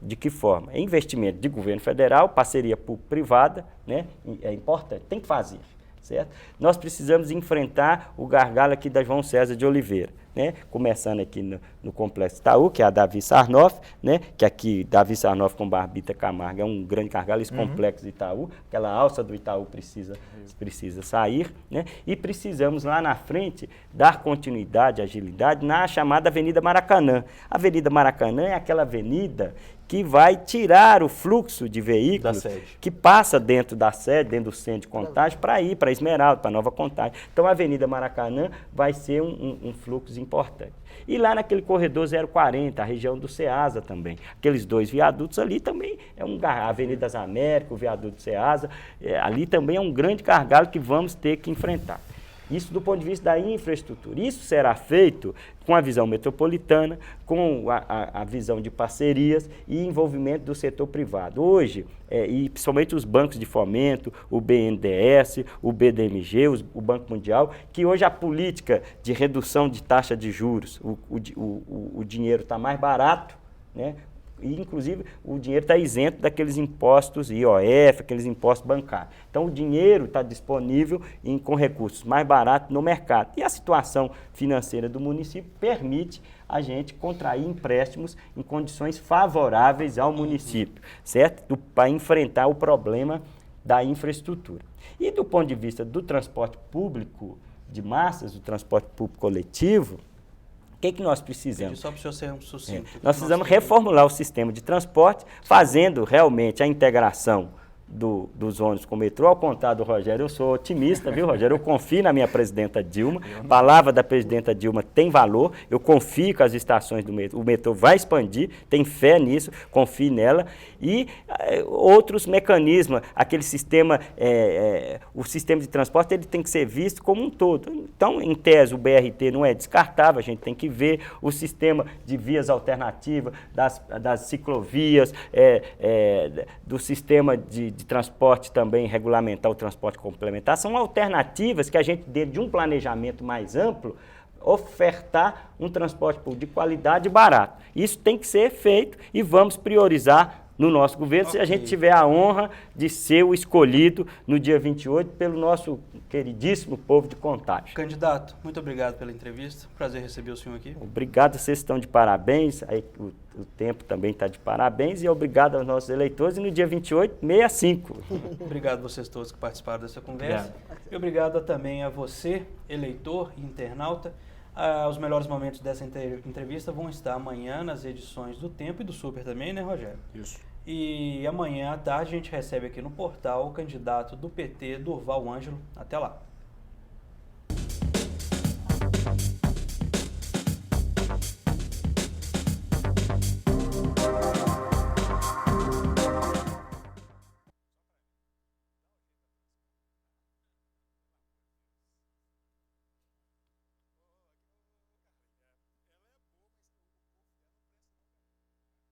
de que forma? É investimento de governo federal, parceria público-privada, né? É importante, tem que fazer. Certo? Nós precisamos enfrentar o gargalo aqui da João César de Oliveira, né? Começando aqui no Complexo Itaú, que é a Davi Sarnoff, né? Que aqui Davi Sarnoff com Barbita Camargo é um grande gargalo, esse Complexo do Itaú, aquela alça do Itaú precisa sair, né? E precisamos lá na frente dar continuidade, agilidade na chamada Avenida Maracanã. A Avenida Maracanã é aquela avenida que vai tirar o fluxo de veículos que passa dentro da sede, dentro do centro de Contagem, para ir para Esmeralda, para Nova Contagem. Então, a Avenida Maracanã vai ser um fluxo importante. E lá naquele corredor 040, a região do Ceasa também. Aqueles 2 viadutos ali também a Avenida das Américas, o viaduto do Ceasa, ali também é um grande gargalo que vamos ter que enfrentar. Isso do ponto de vista da infraestrutura. Isso será feito com a visão metropolitana, com a visão de parcerias e envolvimento do setor privado. Hoje, e principalmente os bancos de fomento, o BNDES, o BDMG, o Banco Mundial, que hoje a política de redução de taxa de juros, o dinheiro está mais barato, né? E, inclusive, o dinheiro está isento daqueles impostos IOF, aqueles impostos bancários. Então, o dinheiro está disponível com recursos mais baratos no mercado. E a situação financeira do município permite a gente contrair empréstimos em condições favoráveis ao município, certo? Para enfrentar o problema da infraestrutura. E do ponto de vista do transporte público de massas, do transporte público coletivo, o que nós precisamos? Só para o senhor ser um sucinto. Nós precisamos reformular o sistema de transporte, fazendo realmente a integração dos ônibus com o metrô. Ao contrário do Rogério, eu sou otimista, viu, Rogério? Eu confio na minha presidenta Dilma. A palavra da presidenta Dilma tem valor. Eu confio que as estações do metrô, o metrô vai expandir, tem fé nisso, confio nela. E outros mecanismos, aquele sistema, o sistema de transporte, ele tem que ser visto como um todo. Então, em tese, o BRT não é descartável, a gente tem que ver o sistema de vias alternativas, das ciclovias, do sistema de transporte também, regulamentar o transporte complementar, são alternativas que a gente, dentro de um planejamento mais amplo, ofertar um transporte público de qualidade e barato. Isso tem que ser feito e vamos priorizar no nosso governo, se a gente tiver a honra de ser o escolhido no dia 28 pelo nosso queridíssimo povo de Contagem. Candidato, muito obrigado pela entrevista. Prazer receber o senhor aqui. Obrigado, vocês estão de parabéns. Aí, o tempo também está de parabéns. E obrigado aos nossos eleitores. E no dia 28, 65. Obrigado a vocês todos que participaram dessa conversa. E obrigado também a você, eleitor e internauta. Os melhores momentos dessa entrevista vão estar amanhã nas edições do Tempo e do Super também, né, Rogério? Isso. E amanhã à tarde a gente recebe aqui no portal o candidato do PT, Durval Ângelo. Até lá.